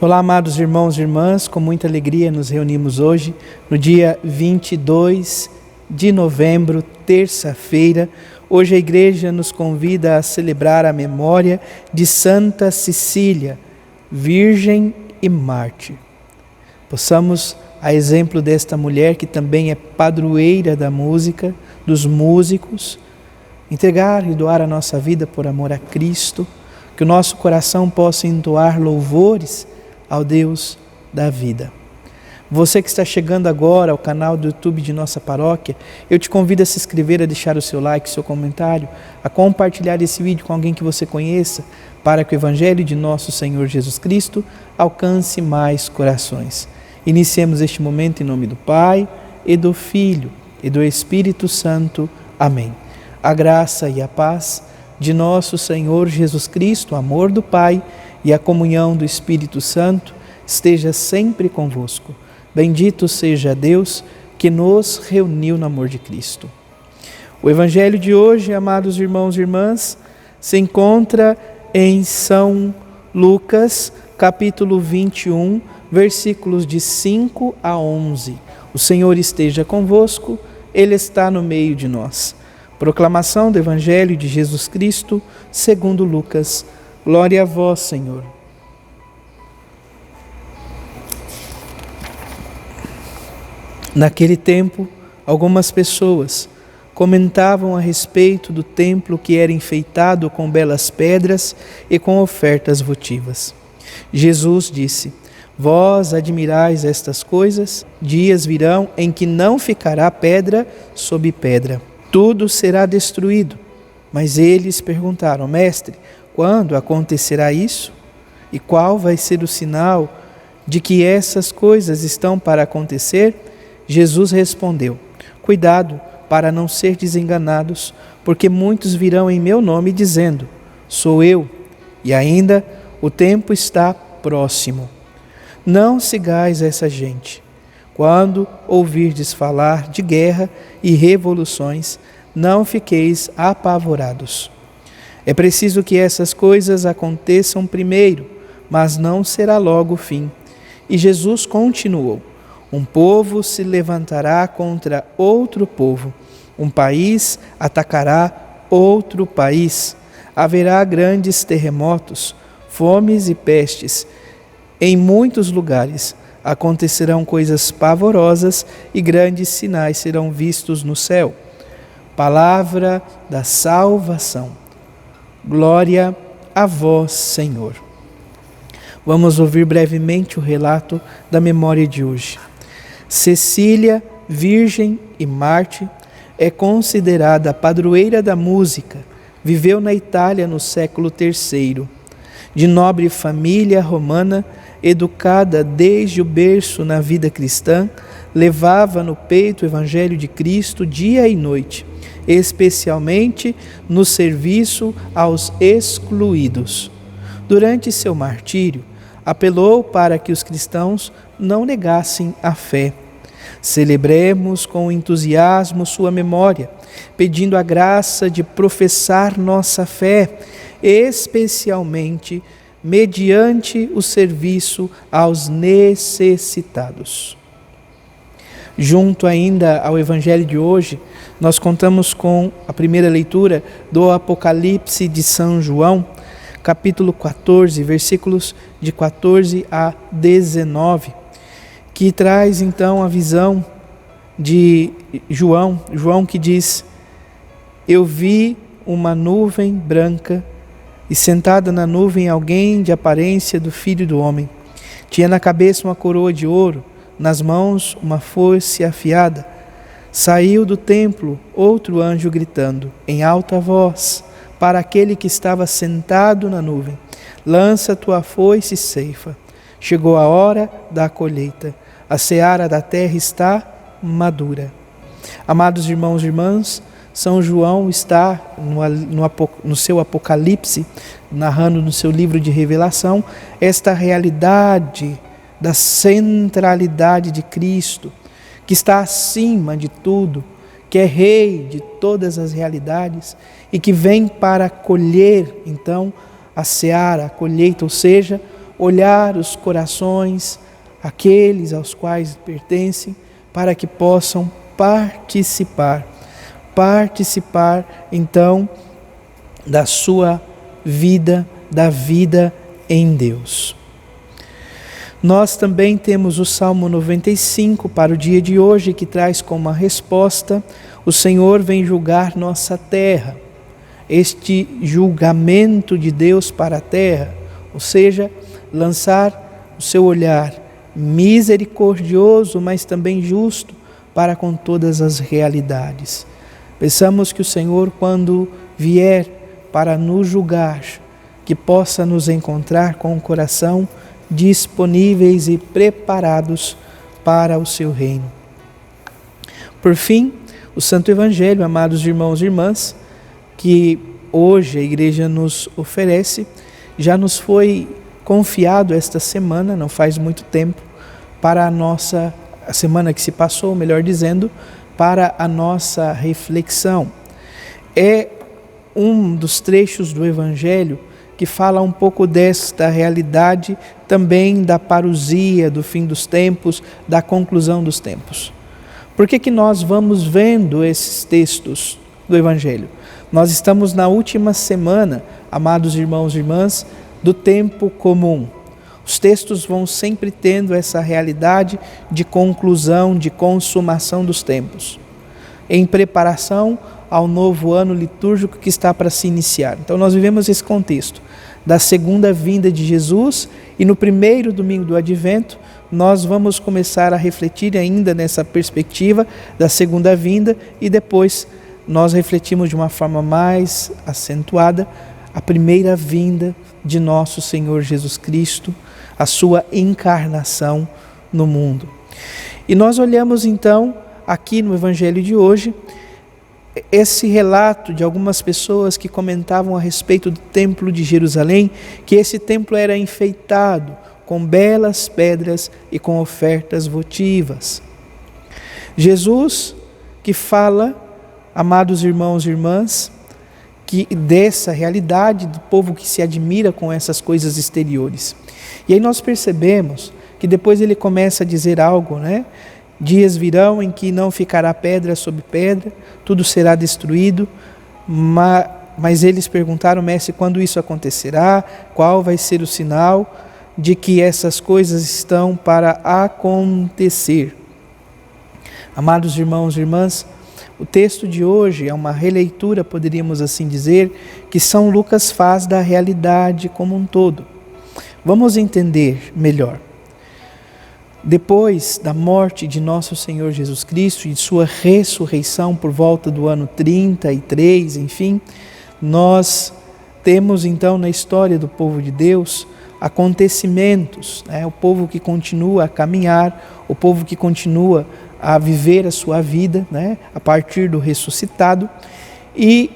Olá, amados irmãos e irmãs, com muita alegria nos reunimos hoje, no dia 22 de novembro, terça-feira. Hoje a igreja nos convida a celebrar a memória de Santa Cecília, virgem e mártir. Possamos, a exemplo desta mulher que também é padroeira da música, dos músicos, entregar e doar a nossa vida por amor a Cristo, que o nosso coração possa entoar louvores ao Deus da vida. Você que está chegando agora ao canal do YouTube de nossa paróquia, eu te convido a se inscrever, a deixar o seu like, o seu comentário, a compartilhar esse vídeo com alguém que você conheça, para que o Evangelho de nosso Senhor Jesus Cristo alcance mais corações. Iniciemos este momento em nome do Pai, e do Filho, e do Espírito Santo. Amém. A graça e a paz de nosso Senhor Jesus Cristo, o amor do Pai e a comunhão do Espírito Santo esteja sempre convosco. Bendito seja Deus que nos reuniu no amor de Cristo. O Evangelho de hoje, amados irmãos e irmãs, se encontra em São Lucas, capítulo 21, versículos de 5 a 11. O Senhor esteja convosco, Ele está no meio de nós. Proclamação do Evangelho de Jesus Cristo, segundo Lucas. Glória a vós, Senhor. Naquele tempo, algumas pessoas comentavam a respeito do templo que era enfeitado com belas pedras e com ofertas votivas. Jesus disse: Vós admirais estas coisas? Dias virão em que não ficará pedra sobre pedra. Tudo será destruído. Mas eles perguntaram: Mestre, quando acontecerá isso? E qual vai ser o sinal de que essas coisas estão para acontecer? Jesus respondeu: Cuidado para não ser desenganados, porque muitos virão em meu nome dizendo: Sou eu, e ainda o tempo está próximo. Não sigais essa gente. Quando ouvirdes falar de guerra e revoluções, não fiqueis apavorados. É preciso que essas coisas aconteçam primeiro, mas não será logo o fim. E Jesus continuou: Um povo se levantará contra outro povo, um país atacará outro país. Haverá grandes terremotos, fomes e pestes. Em muitos lugares acontecerão coisas pavorosas e grandes sinais serão vistos no céu. Palavra da salvação. Glória a vós, Senhor. Vamos ouvir brevemente o relato da memória de hoje. Cecília, virgem e mártir, é considerada a padroeira da música. Viveu na Itália no século III. De nobre família romana, educada desde o berço na vida cristã, levava no peito o Evangelho de Cristo dia e noite, especialmente no serviço aos excluídos. Durante seu martírio, apelou para que os cristãos não negassem a fé. Celebremos com entusiasmo sua memória, pedindo a graça de professar nossa fé, especialmente mediante o serviço aos necessitados. Junto ainda ao Evangelho de hoje, nós contamos com a primeira leitura do Apocalipse de São João, capítulo 14, versículos de 14 a 19, que traz então a visão de João que diz: Eu vi uma nuvem branca e sentada na nuvem alguém de aparência do Filho do Homem. Tinha na cabeça uma coroa de ouro, nas mãos uma foice afiada. Saiu do templo outro anjo gritando em alta voz para aquele que estava sentado na nuvem: Lança tua foice e ceifa. Chegou a hora da colheita. A seara da terra está madura. Amados irmãos e irmãs, São João está no seu Apocalipse, narrando no seu livro de Revelação, esta realidade da centralidade de Cristo, que está acima de tudo, que é Rei de todas as realidades e que vem para colher, então, a seara, a colheita, ou seja, olhar os corações, aqueles aos quais pertencem, para que possam participar então da sua vida, da vida em Deus. Nós também temos o Salmo 95 para o dia de hoje, que traz como a resposta: o Senhor vem julgar nossa terra. Este julgamento de Deus para a terra, ou seja, lançar o seu olhar misericordioso, mas também justo para com todas as realidades. Pensamos que o Senhor, quando vier para nos julgar, que possa nos encontrar com o coração disponíveis e preparados para o seu reino. Por fim, o Santo Evangelho, amados irmãos e irmãs, que hoje a Igreja nos oferece, já nos foi confiado esta semana, não faz muito tempo, para a semana que se passou, melhor dizendo, para a nossa reflexão. É um dos trechos do Evangelho que fala um pouco desta realidade também da parousia, do fim dos tempos, da conclusão dos tempos. Por que nós vamos vendo esses textos do Evangelho? Nós estamos na última semana, amados irmãos e irmãs, do tempo comum. Os textos vão sempre tendo essa realidade de conclusão, de consumação dos tempos, em preparação ao novo ano litúrgico que está para se iniciar. Então nós vivemos esse contexto da segunda vinda de Jesus, e no primeiro domingo do Advento nós vamos começar a refletir ainda nessa perspectiva da segunda vinda, e depois nós refletimos de uma forma mais acentuada a primeira vinda de nosso Senhor Jesus Cristo, a sua encarnação no mundo. E nós olhamos então aqui no Evangelho de hoje esse relato de algumas pessoas que comentavam a respeito do templo de Jerusalém, que esse templo era enfeitado com belas pedras e com ofertas votivas. Jesus que fala, amados irmãos e irmãs, que dessa realidade do povo que se admira com essas coisas exteriores. E aí nós percebemos que depois ele começa a dizer algo, Dias virão em que não ficará pedra sobre pedra, tudo será destruído. Mas eles perguntaram: mestre, quando isso acontecerá? Qual vai ser o sinal de que essas coisas estão para acontecer? Amados irmãos e irmãs, o texto de hoje é uma releitura, poderíamos assim dizer, que São Lucas faz da realidade como um todo. Vamos entender melhor. Depois da morte de nosso Senhor Jesus Cristo e de sua ressurreição por volta do ano 33, enfim, nós temos então na história do povo de Deus acontecimentos, o povo que continua a caminhar, o povo que continua a viver a sua vida, a partir do ressuscitado, e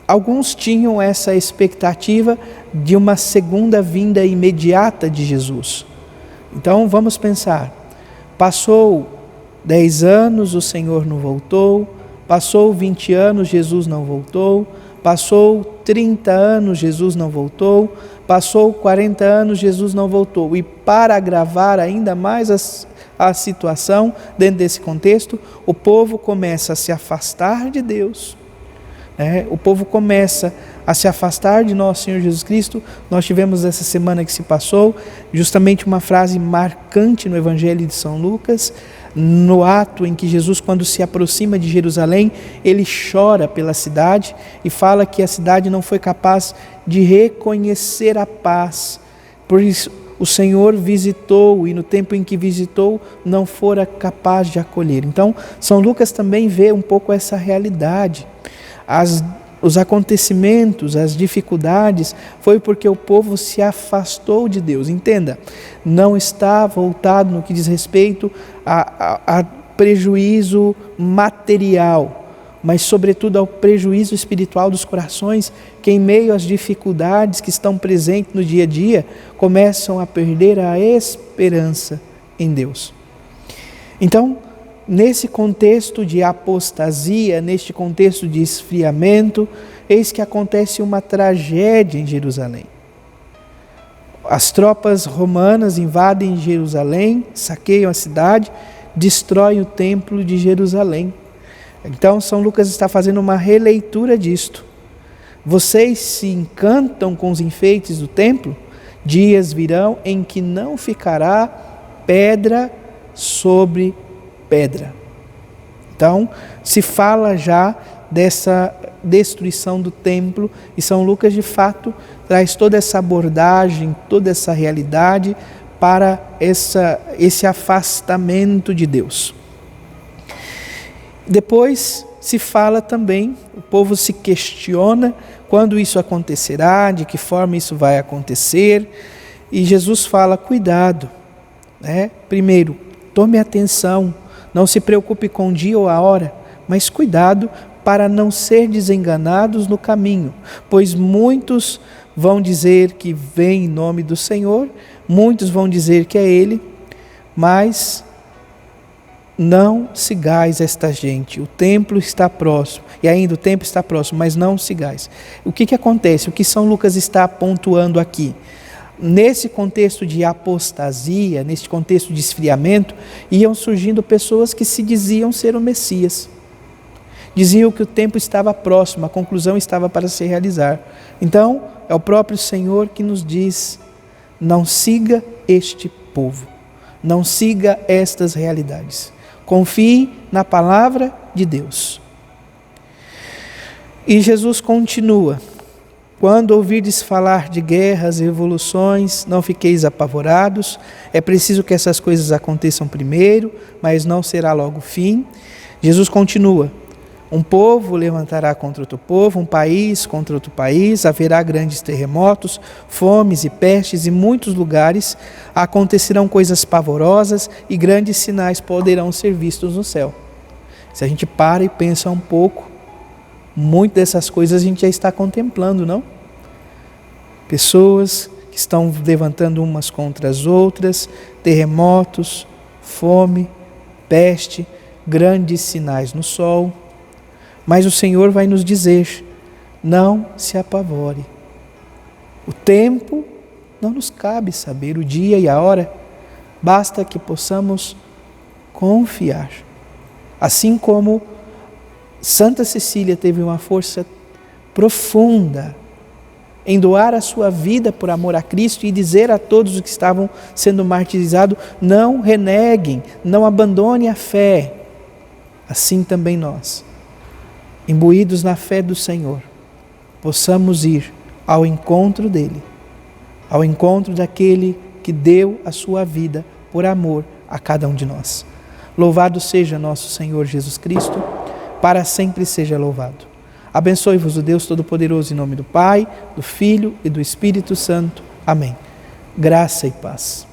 alguns tinham essa expectativa de uma segunda vinda imediata de Jesus. Então vamos pensar, passou 10 anos, o Senhor não voltou, passou 20 anos, Jesus não voltou, passou 30 anos, Jesus não voltou, passou 40 anos, Jesus não voltou. E para agravar ainda mais a situação, dentro desse contexto, o povo começa a se afastar de Deus, o povo começa a se afastar de nosso Senhor Jesus Cristo. Nós tivemos essa semana que se passou, justamente uma frase marcante no Evangelho de São Lucas, no ato em que Jesus, quando se aproxima de Jerusalém, ele chora pela cidade e fala que a cidade não foi capaz de reconhecer a paz. Por isso, o Senhor visitou, e no tempo em que visitou, não fora capaz de acolher. Então, São Lucas também vê um pouco essa realidade. Os acontecimentos, as dificuldades, foi porque o povo se afastou de Deus. Entenda, não está voltado no que diz respeito a prejuízo material, mas sobretudo ao prejuízo espiritual dos corações, que em meio às dificuldades que estão presentes no dia a dia, começam a perder a esperança em Deus. Então, nesse contexto de apostasia, neste contexto de esfriamento, eis que acontece uma tragédia em Jerusalém. As tropas romanas invadem Jerusalém, saqueiam a cidade, destroem o templo de Jerusalém. Então, São Lucas está fazendo uma releitura disto. Vocês se encantam com os enfeites do templo? Dias virão em que não ficará pedra sobre pedra. Então, se fala já dessa destruição do templo, e São Lucas, de fato, traz toda essa abordagem, toda essa realidade para esse afastamento de Deus. Depois se fala também, o povo se questiona quando isso acontecerá, de que forma isso vai acontecer, e Jesus fala, cuidado, né? Primeiro, tome atenção, não se preocupe com o dia ou a hora, mas cuidado para não ser desenganados no caminho, pois muitos vão dizer que vem em nome do Senhor, muitos vão dizer que é Ele, mas não sigais esta gente, o templo está próximo, e ainda o tempo está próximo, mas não sigais. O que acontece? O que São Lucas está pontuando aqui? Nesse contexto de apostasia, nesse contexto de esfriamento, iam surgindo pessoas que se diziam ser o Messias. Diziam que o tempo estava próximo, a conclusão estava para se realizar. Então, é o próprio Senhor que nos diz, não siga este povo, não siga estas realidades. Confie na palavra de Deus. E Jesus continua, quando ouvirdes falar de guerras e revoluções, não fiqueis apavorados, é preciso que essas coisas aconteçam primeiro, mas não será logo o fim. Jesus continua, um povo levantará contra outro povo, um país contra outro país, haverá grandes terremotos, fomes e pestes, em muitos lugares acontecerão coisas pavorosas e grandes sinais poderão ser vistos no céu. Se a gente para e pensa um pouco, muitas dessas coisas a gente já está contemplando, não? Pessoas que estão levantando umas contra as outras, terremotos, fome, peste, grandes sinais no sol. Mas o Senhor vai nos dizer, não se apavore. O tempo não nos cabe saber, o dia e a hora, basta que possamos confiar. Assim como Santa Cecília teve uma força profunda em doar a sua vida por amor a Cristo e dizer a todos os que estavam sendo martirizados, não reneguem, não abandonem a fé. Assim também nós, imbuídos na fé do Senhor, possamos ir ao encontro dEle, ao encontro daquele que deu a sua vida por amor a cada um de nós. Louvado seja nosso Senhor Jesus Cristo, para sempre seja louvado. Abençoe-vos o Deus Todo-Poderoso em nome do Pai, do Filho e do Espírito Santo. Amém. Graça e paz.